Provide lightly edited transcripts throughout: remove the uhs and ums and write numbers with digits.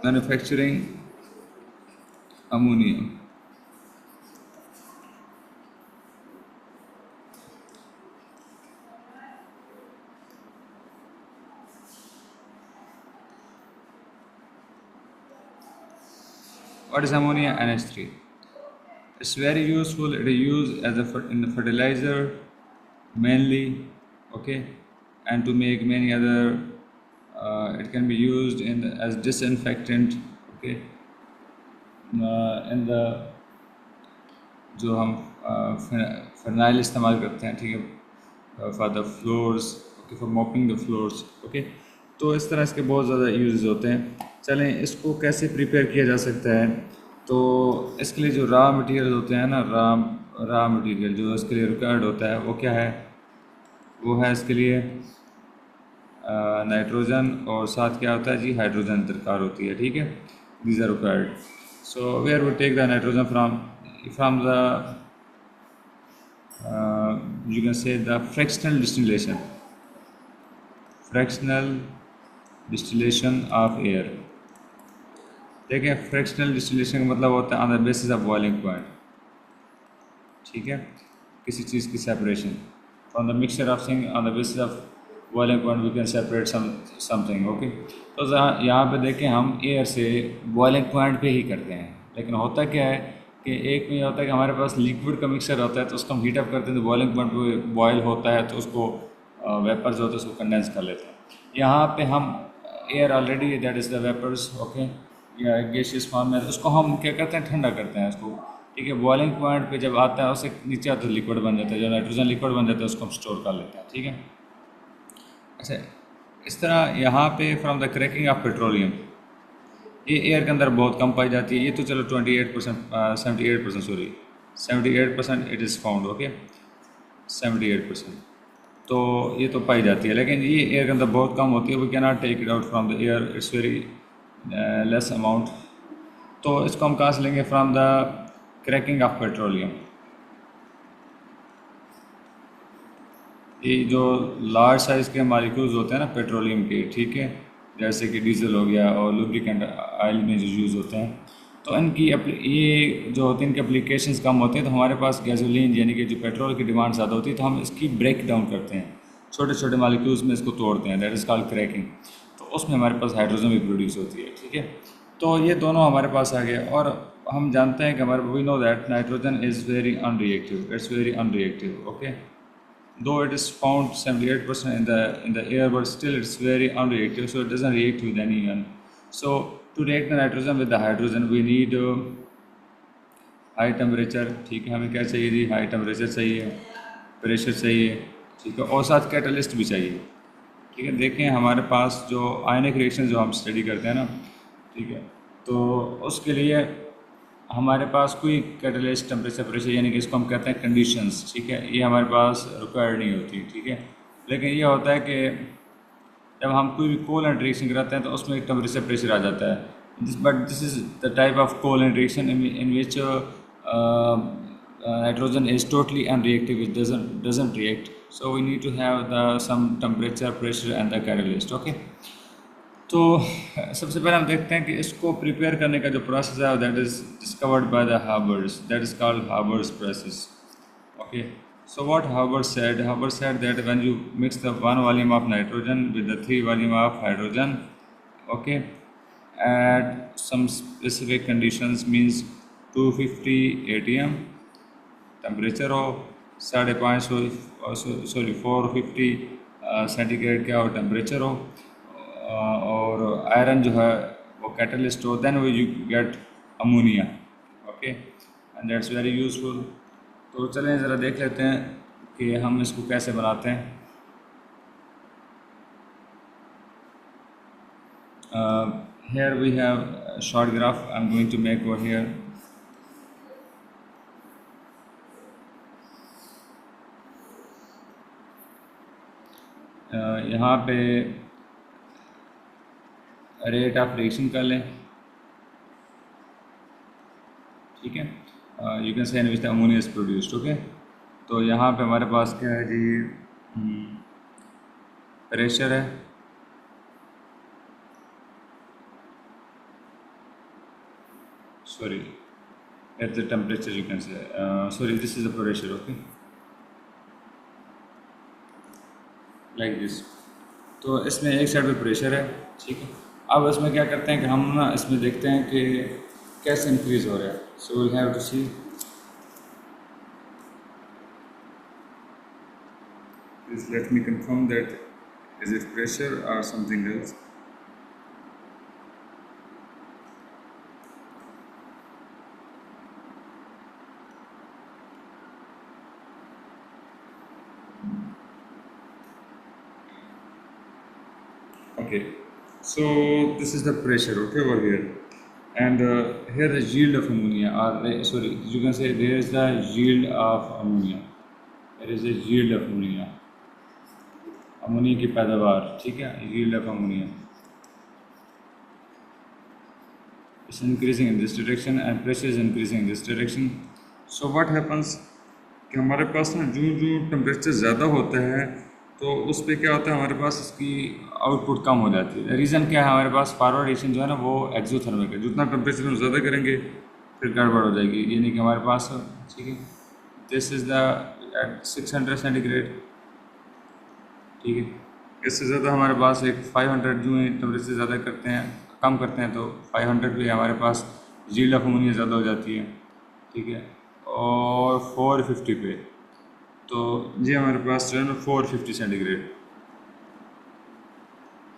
manufacturing ammonium. What is ammonia? NH3. It's very useful. It is used as in the fertilizer mainly, okay, and to make many other. It can be used as disinfectant, okay, in the जो हम phenyl इस्तेमाल करते हैं, ठीक है, for the floors, okay, for mopping the floors, okay. तो इस तरह इसके बहुत ज़्यादा यूज़ होते हैं। चलें, इसको कैसे प्रिपेयर किया जा सकता है। तो इसके लिए जो रॉ मटेरियल होते हैं ना, रॉ मटेरियल जो इसके लिए रिक्वायर्ड होता है वो क्या है, वो है इसके लिए नाइट्रोजन, और साथ क्या होता है जी, हाइड्रोजन दरकार होती है, ठीक है। These are required. So where would take the nitrogen from the you can say the fractional distillation of air। देखिए, फ्रैक्शनल डिस्टिलेशन का मतलब होता है on the basis of boiling point, ठीक है, किसी चीज़ की separation from the mixture of thing on the basis of boiling point we can separate something, okay. तो यहाँ पे देखें, हम एयर से बॉइलिंग पॉइंट पे ही करते हैं, लेकिन होता क्या है कि एक में होता है कि हमारे पास लिक्विड का मिक्सचर होता है, तो उसको हम हीट अप करते हैं, तो बॉइलिंग पॉइंट पे बॉयल होता है, तो उसको वेपर जो होता है उसको कंडेंस कर लेते हैं। यहाँ पे हम air already that is the vapours, okay, या गैसियस फॉर्म में, उसको हम क्या करते हैं, ठंडा करते हैं उसको, ठीक है। बॉइलिंग पॉइंट पे जब आता है उससे नीचे आता है लिक्विड बन जाता है, जो नाइट्रोजन लिक्विड बन जाता है उसको हम स्टोर कर लेते हैं, ठीक है। अच्छा, इस तरह यहाँ पे from the cracking of petroleum, ये एयर के अंदर बहुत कम पाई जाती है। ये तो चलो 28%, 78%, sorry 78% it is found, okay, 78%, तो ये तो पाई जाती है, लेकिन ये एयर के अंदर बहुत कम होती है। We can not take it out from the air, it's very less amount. तो इसको हम कहाँ से लेंगे, from the cracking of petroleum. ये जो लार्ज साइज़ के मालिक्यूल्स होते हैं ना पेट्रोलियम के, ठीक है, जैसे कि डीजल हो गया और लुब्रिकेंट ऑयल में जो यूज़ होते हैं, तो इनकी ये जो होते हैं इनके एप्लीकेशंस कम होते हैं। तो हमारे पास गैसोलीन यानी कि जो पेट्रोल की डिमांड ज़्यादा होती है, तो हम इसकी ब्रेक डाउन करते हैं, छोटे छोटे मालिक्यूल्स में इसको तोड़ते हैं, दैट इज़ कॉल्ड क्रैकिंग। तो उसमें हमारे पास हाइड्रोजन भी प्रोड्यूस होती है, ठीक है। तो ये दोनों हमारे पास आ गए, और हम जानते हैं कि हमारे we know that nitrogen is very unreactive, it's very unreactive, okay. Though it is found 78% in the air, but still it's very unreactive, so it doesn't react with anyone. So to react the nitrogen with the hydrogen, we need high temperature, ठीक है। हमें क्या चाहिए जी, high temperature चाहिए, pressure चाहिए, ठीक है, और साथ कैटलिस्ट भी चाहिए, ठीक है। देखें, हमारे पास जो आयनिक रिएक्शन जो हम स्टडी करते हैं ना, ठीक है, तो उसके लिए हमारे पास कोई कैटलिस्ट, टेम्परेचर, प्रेशर यानी कि इसको हम कहते हैं कंडीशंस, ठीक है, ये हमारे पास रिक्वायर्ड नहीं होती, ठीक है। लेकिन ये होता है कि जब हम कोई भी कोवलेंट रिएक्शन कराते हैं तो उसमें एक टेम्परेचर, प्रेशर आ जाता है। But this is the type of covalent reaction in which nitrogen is totally unreactive, it doesn't react, so we need to have some temperature, pressure and the catalyst, okay। तो सबसे पहले हम देखते हैं कि इसको प्रिपेयर करने का जो प्रोसेस है that is discovered by the harbours, that is called harbours process, okay. So what Haber said that when you mix the 1 volume of nitrogen with the 3 volume of hydrogen, okay, at some specific conditions, means 250 atm temperature हो, 5.5 sorry 450 centigrade क्या हो temperature हो, और iron जो है वो catalyst हो, then we you get ammonia, okay, and that's very useful. तो चलें ज़रा देख लेते हैं कि हम इसको कैसे बनाते हैं। Here we have a short graph I'm going to make over here. यहाँ पे रेट ऑफ रिएक्शन कर लें, ठीक है, you can say in which the ammonia is produced, okay. तो यहाँ पे हमारे पास क्या है जी, प्रेशर है, sorry, at the temperature you can say, sorry, this is the pressure, okay, like this. तो इसमें एक साइड पे प्रेशर है, ठीक है। अब इसमें क्या करते हैं कि हम ना इसमें देखते हैं कि कैसे इंक्रीज़ हो रहा है। So we have to see, please let me confirm that is it pressure or something else. Okay, so this is the pressure, okay, over here, and here the yield of ammonia, or sorry, you can say there is the yield of ammonia. There is a yield of ammonia, ammonia की पैदावार, ठीक है, yield of ammonia is increasing in this direction and pressure is increasing in this direction. So what happens कि हमारे पास ना जो जो temperature ज़्यादा होता है तो उस पर क्या होता है, हमारे पास इसकी आउटपुट कम हो जाती है। रीज़न क्या है, हमारे पास फॉरवर्ड रिएक्शन जो है ना वो एक्सोथर्मिक है, जितना टेम्परेचर हम ज़्यादा करेंगे फिर गड़बड़ हो जाएगी। यानी कि हमारे पास, ठीक है, this is the at 600 centigrade, ठीक है, इससे ज़्यादा हमारे पास एक 500 जो है टेम्परेचर ज़्यादा करते हैं, कम करते हैं तो 500 पे हमारे पास यील्ड ऑफ अमोनिया ज़्यादा हो जाती है, ठीक है। और 450 पे तो ये हमारे पास जो है ना 450 सेंटीग्रेड,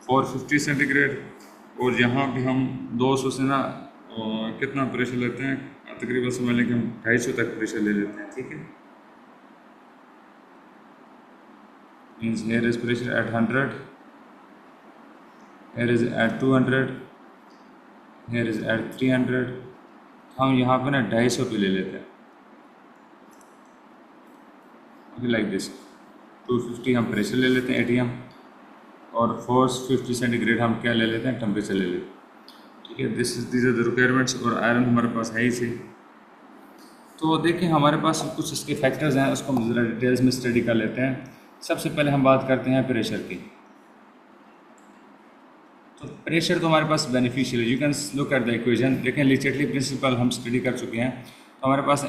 450 सेंटीग्रेड। और यहाँ भी हम 200 से ना कितना प्रेशर लेते हैं, तकरीबन समझ लें कि हम 250 तक प्रेशर ले लेते हैं, ठीक है। Means here is pressure at 100, here is at 200, here is at 300। हम यहाँ पे ना 250 पे ले लेते हैं, लाइक दिस। 250 हम प्रेशर ले लेते हैं एटीएम, और 450 सेंटीग्रेड हम क्या ले लेते हैं, टेम्परेचर ले लेते हैं, ठीक है। These are the requirements. और आयरन हमारे पास है ही से। तो देखिए हमारे पास कुछ इसके फैक्टर्स हैं, उसको हम ज़रा डिटेल्स में स्टडी कर लेते हैं। सबसे पहले हम बात करते हैं प्रेशर की। तो प्रेशर तो हमारे पास बेनिफिशियल है, you can look at the equation. देखें लिचेटली प्रिंसिपल हम स्टडी कर चुके हैं। तो हमारे पास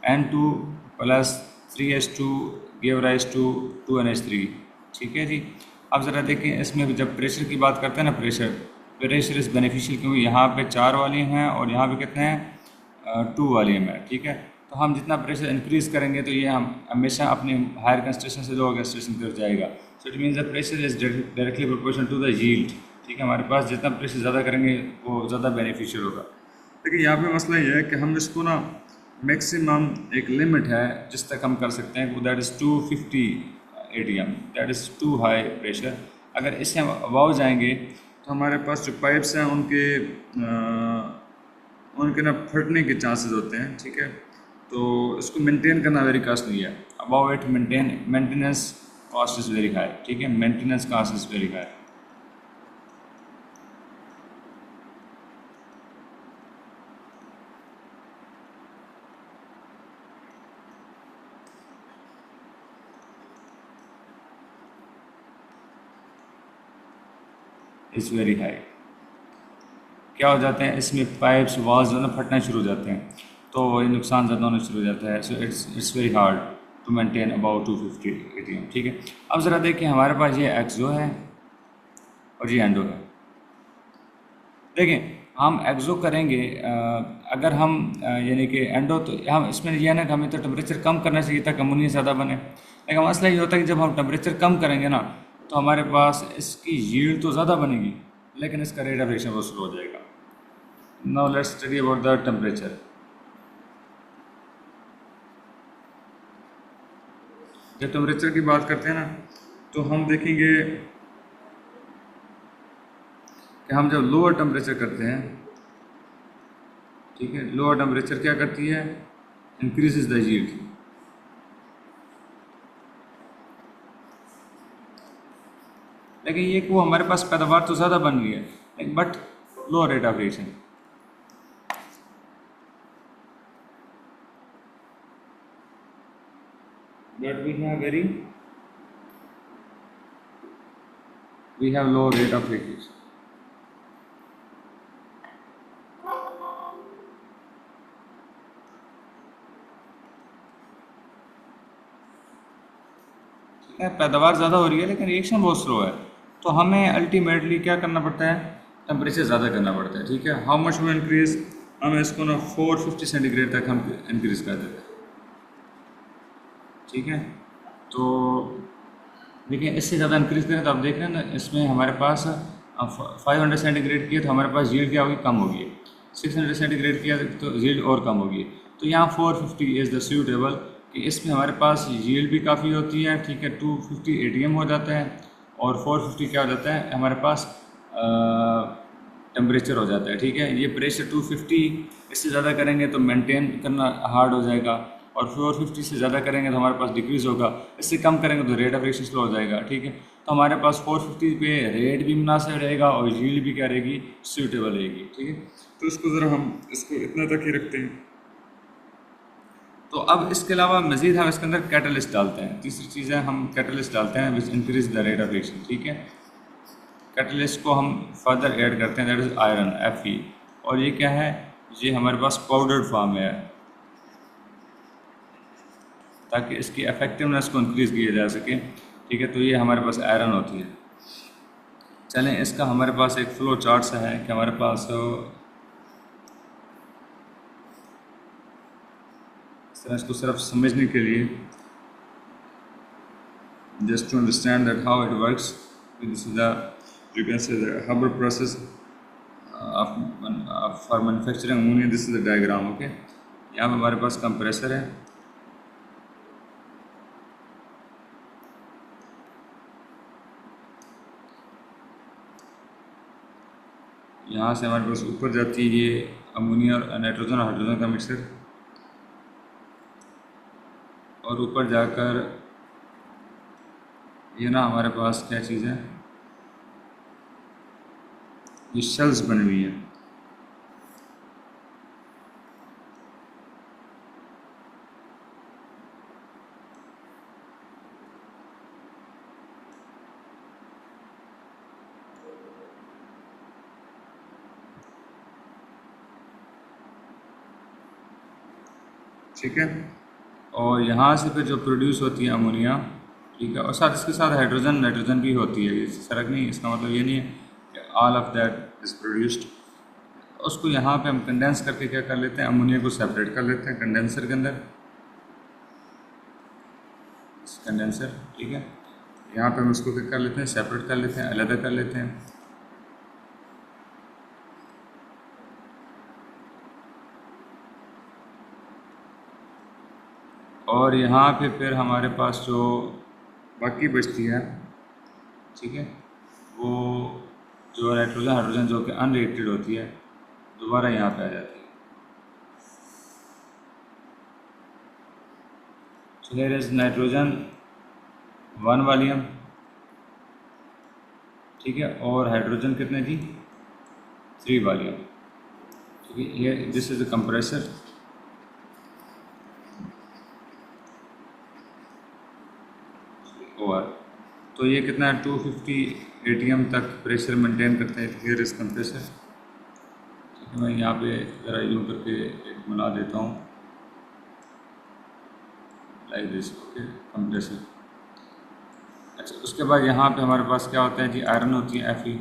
N2 + 3H2 give rise to 2NH3, ठीक है जी। अब ज़रा देखें इसमें जब प्रेशर की बात करते हैं ना, प्रेशर इज़ बेनिफिशियल, क्योंकि यहाँ पे 4 वॉल्यूम हैं और यहाँ पे कितने हैं, 2 वॉल्यूम है, ठीक है। तो हम जितना प्रेशर इंक्रीज़ करेंगे तो ये हम हमेशा अपनी हायर कंसंट्रेशन से लोअर कंसंट्रेशन की तरफ जाएगा। So it means the pressure is directly proportional to the yield, ठीक है। हमारे पास जितना प्रेशर ज़्यादा करेंगे वो ज़्यादा बेनिफिशियल होगा। लेकिन यहाँ पे मसला ये है कि हम इसको ना मैक्सिमम एक लिमिट है जिस तक हम कर सकते हैं, that is 250 ATM, that is too high pressure. अगर इससे हम अबाव जाएंगे तो हमारे पास जो पाइप्स हैं उनके ना फटने के चांसेस होते हैं, ठीक है। तो इसको मेंटेन करना वेरी कॉस्टली है। Above it maintenance cost is very high, ठीक है, maintenance cost is very high. Is very high. क्या हो जाते हैं इसमें पाइप्स वाल्स जो है ना फटना शुरू हो जाते हैं, तो ये नुकसान ज़्यादा होना शुरू हो जाता है। So it's very hard to maintain about 250 ATM, ठीक है। अब ज़रा देखिए हमारे पास ये एक्सो है और ये एंडो है। देखें हम एक्सो करेंगे, अगर हम यानी कि एंडो, तो हम इसमें यह है ना कि हमें तो टेम्परेचर कम करना चाहिए ताकि अमोनिया ज़्यादा बने। लेकिन मसला ये होता है कि जब हम टेम्परेचर कम करेंगे ना तो हमारे पास इसकी यील्ड तो ज़्यादा बनेगी लेकिन इसका रेट ऑफ रिएक्शन बहुत स्लो हो जाएगा। Now let's study about the temperature. जब टेम्परेचर की बात करते हैं ना तो हम देखेंगे कि हम जब लोअर टेम्परेचर करते हैं, ठीक है, लोअर टेम्परेचर क्या करती है, इंक्रीजेस द यील्ड। लेकिन ये वो हमारे पास पैदावार तो ज़्यादा बन रही है but low rate of reaction. But we have low rate of reaction। पैदावार ज़्यादा हो रही है लेकिन रिएक्शन बहुत स्लो है। तो हमें अल्टीमेटली क्या करना पड़ता है, टेम्परेचर ज़्यादा करना पड़ता है। ठीक है, हाउ मच वी इंक्रीज, हम इसको ना 450 सेंटीग्रेड तक हम इंक्रीज़ कर देते हैं। ठीक है, तो देखिए इससे ज़्यादा इंक्रीज़ करें तो आप देख रहे हैं ना, इसमें हमारे पास 500 सेंटीग्रेड किया तो हमारे पास यील्ड क्या होगी, कम होगी। 600 सेंटीग्रेड किया तो यील्ड और कम होगी। तो यहाँ 450 इज़ द सूटेबल, कि इसमें हमारे पास यील्ड भी काफ़ी होती है। ठीक है, 250 एटीएम हो जाता है और 450 क्या हो जाता है हमारे पास टेम्परेचर हो जाता है। ठीक है, ये प्रेशर 250, इससे ज़्यादा करेंगे तो मेंटेन करना हार्ड हो जाएगा, और 450 से ज़्यादा करेंगे तो हमारे पास डिक्रीज़ होगा, इससे कम करेंगे तो रेट ऑफ रिएक्शन स्लो हो जाएगा। ठीक है, तो हमारे पास 450 पे रेट भी मुनासिब रहेगा और यील्ड भी क्या रहेगी, सूटेबल रहेगी। ठीक है, तो इसको ज़रा हम इसको इतना तक ही रखते हैं। तो अब इसके अलावा मज़ीद हम इसके अंदर कैटलिस्ट डालते हैं। तीसरी चीज़ है, हम कैटलिस्ट डालते हैं which increase the rate of reaction. ठीक है, कैटलिस्ट को हम फर्दर ऐड करते हैं, दैट इज़ आयरन Fe, और ये क्या है, ये हमारे पास पाउडर्ड फॉर्म है, ताकि इसकी इफेक्टिवनेस को इंक्रीज़ किया जा सके। ठीक है, तो ये हमारे पास आयरन होती है। चलें, इसका हमारे पास एक फ्लो चार्ट सा है कि हमारे पास इस तरह इसको सिर्फ समझने के लिए, just to understand that how it works, this is the, you can say, the Haber process for manufacturing ammonia. This is the diagram. Okay, यहाँ पे हमारे पास कंप्रेसर है, यहाँ से हमारे पास ऊपर जाती है ये अमोनिया और नाइट्रोजन और हाइड्रोजन का मिक्सर, और ऊपर जाकर ये ना हमारे पास क्या चीज़ है, ये शेल्स बनी हुई है। ठीक है, और यहाँ से फिर जो प्रोड्यूस होती है अमोनिया, ठीक है, और साथ इसके साथ हाइड्रोजन नाइट्रोजन भी होती है, इस फर्क नहीं, इसका मतलब ये नहीं है कि all of that is produced. उसको यहाँ पे हम कंडेंस करके क्या कर लेते हैं, अमोनिया को सेपरेट कर लेते हैं कंडेंसर के अंदर, कंडेंसर। ठीक है, यहाँ पे हम उसको क्या कर लेते हैं, सेपरेट कर लेते हैं, अलग कर लेते हैं। और यहाँ पे फिर हमारे पास जो बाकी बचती है, ठीक है, वो जो नाइट्रोजन हाइड्रोजन जो कि अनरिएक्टेड होती है, दोबारा यहाँ पे आ जाती है। So here is nitrogen 1 volume, ठीक है, और हाइड्रोजन कितने जी, 3 वॉल्यूम। ठीक है, ये दिस इज द कंप्रेसर। और तो ये कितना है, 250 एटीएम तक प्रेशर मेंटेन करता है। Here is compressor. ठीक है, मैं यहाँ पे ज़रा यूँ करके एक बना देता हूँ, लाइक दिस। Okay, compressor. अच्छा, उसके बाद यहाँ पे हमारे पास क्या होता है जी, आयरन होती है Fe,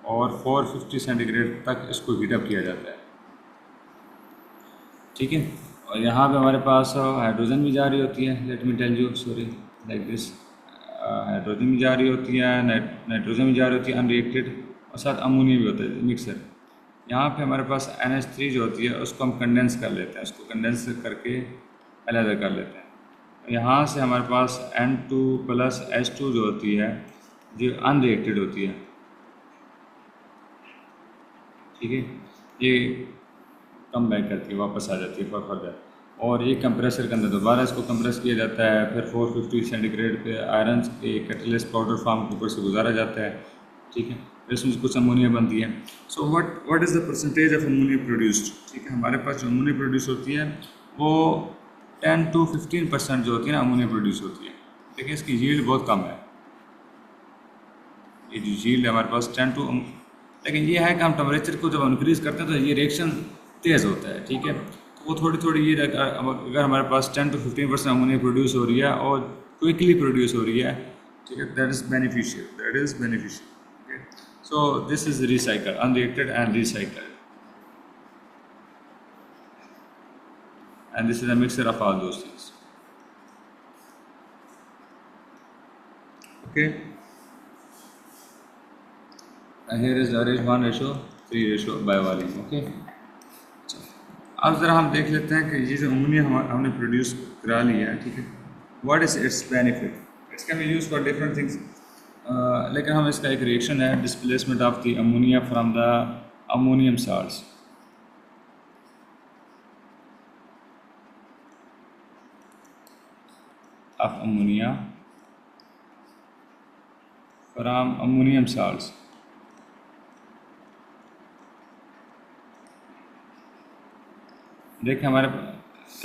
और 450 सेंटीग्रेड तक इसको हीटअप किया जाता है। ठीक है, और यहाँ पे हमारे पास हाइड्रोजन भी जा रही होती है, let me tell you, sorry, like this. Hydrogen भी जा रही होती है, नाइट्रोजन भी जा रही होती है अनरिएक्टेड, और साथ अमोनिया भी होता है मिक्सर। यहाँ पे हमारे पास NH3 जो होती है उसको हम कंडेंस कर लेते हैं, उसको कंडेंस करके अलग कर लेते हैं। यहाँ से हमारे पास N2 प्लस H2 जो होती है जो अनरिएक्टेड होती है। ठीक है, ये कम बैक करके वापस आ जाती है फर्दर, और ये कंप्रेसर के अंदर दोबारा इसको कंप्रेस किया जाता है। फिर 450 सेंटीग्रेड पे आयरन के कैटलिस्ट पाउडर फॉर्म के ऊपर से गुजारा जाता है। ठीक है, फिर इसमें कुछ अमोनिया बनती है। So what is the percentage of ammonia produced. ठीक है, हमारे पास जो अमोनिया प्रोड्यूस होती है वो 10 to 15% जो होती है ना अमोनिया प्रोड्यूस होती है। देखिए, इसकी यील्ड बहुत कम है, ये जो यील्ड है हमारे पास 10 to, लेकिन ये है कि हम टेम्परेचर को जब इंक्रीज़ करते हैं तो ये रिएक्शन तेज़ होता है। ठीक है, तो वो थोड़ी थोड़ी ये अगर हमारे पास 10 to 15% अमोनिया प्रोड्यूस हो रही है और क्विकली प्रोड्यूस हो रही है, ठीक है, that is beneficial. Okay, so this is recycle, unreacted and recycle, and this is a mixture of all those things. Okay, and here is average 1:3 ratio by volume. Okay, अब ज़रा हम देख लेते हैं कि ये जो अमोनिया हमने प्रोड्यूस करा लिया है, ठीक है, what is it's benefit, it's can be use for different things, लेकिन हम इसका एक रिएक्शन है displacement of the ammonia from the ammonium salts. of ammonia from ammonium salts। देखिए हमारे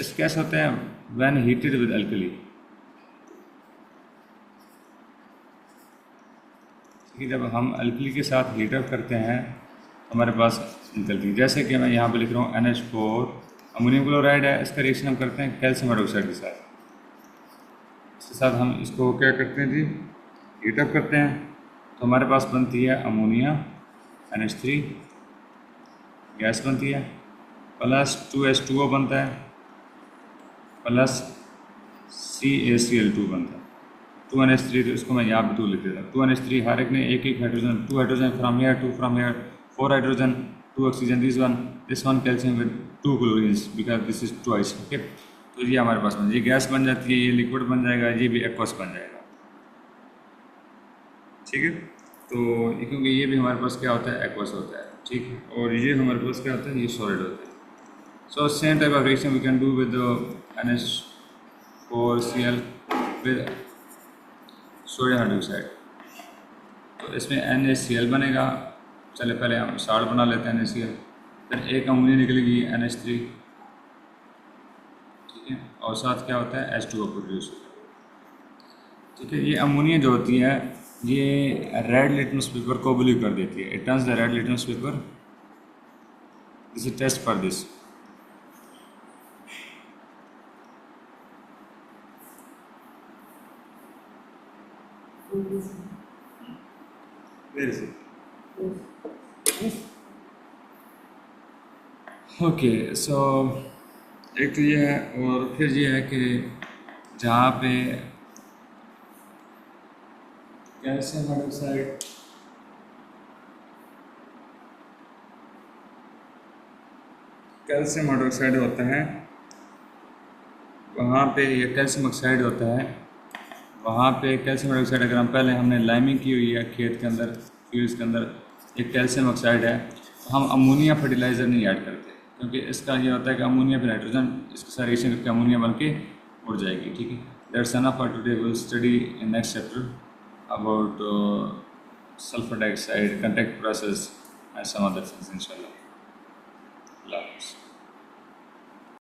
इस कैसे होते हैं व्हेन हीटेड विद अल्कली, ठीक है, जब हम अल्कली के साथ हीटअप करते हैं हमारे पास निकलती है, जैसे कि मैं यहाँ पे लिख रहा हूँ NH4 अमोनियम क्लोराइड है, इसका रिएक्शन हम करते हैं कैल्शियम हाइड्रोक्साइड के साथ, इसके साथ हम इसको क्या करते हैं जी, हीटअप करते हैं, तो हमारे पास बनती है अमोनिया NH3 गैस बनती है, प्लस 2H2O बनता है, प्लस CaCl2 बनता है, 2NH3, तो इसको मैं यहाँ पे 2 लिख देता हूँ, 2NH3 हर एक ने एक hydrogen, 2 hydrogen from here, 2 from here, 4 hydrogen, 2 oxygen, this one calcium with 2 chlorines because this is twice. Okay, तो ये हमारे पास ये गैस बन जाती है, ये लिक्विड बन जाएगा, ये भी एक्वस बन जाएगा, ठीक है, तो क्योंकि ये भी हमारे पास क्या होता है, एक्वस होता है, ठीक है, और ये हमारे पास क्या होता है, ये सॉलिड होता है। So same type of reaction we can do with NH4Cl with sodium hydroxide, तो इसमें NaCl बनेगा, चले पहले हम साल्ट बना लेते हैं NaCl, फिर एक अमोनिया निकलेगी NH3, ठीक है, और साथ क्या होता है H2O प्रोड्यूस होता है, ठीक है। ये अमोनिया जो होती है ये रेड लिटमस पेपर को ब्लू कर देती है, it turns the red litmus paper, this is test for this. Okay, so एक तो ये है, और फिर ये है कि जहाँ पे कैल्शियम हाइड्रोक्साइड होता है, वहाँ पे ये कैल्शियम ऑक्साइड होता है, वहाँ पे कैल्शियम हाइड्रोक्साइड अगर हम पहले हमने लाइमिंग की हुई है खेत के अंदर, फील्ड्स के अंदर एक कैल्शियम ऑक्साइड है, तो हम अमोनिया फर्टिलाइज़र नहीं ऐड करते, क्योंकि इसका ये होता है कि अमोनिया फिर हाइड्रोजन इसके साथ रिएक्शन करके अमोनिया बन के उड़ जाएगी, ठीक है। That's enough for today, will study in next chapter about sulfur dioxide contact process and some other things, inshallah. Allah Hafiz.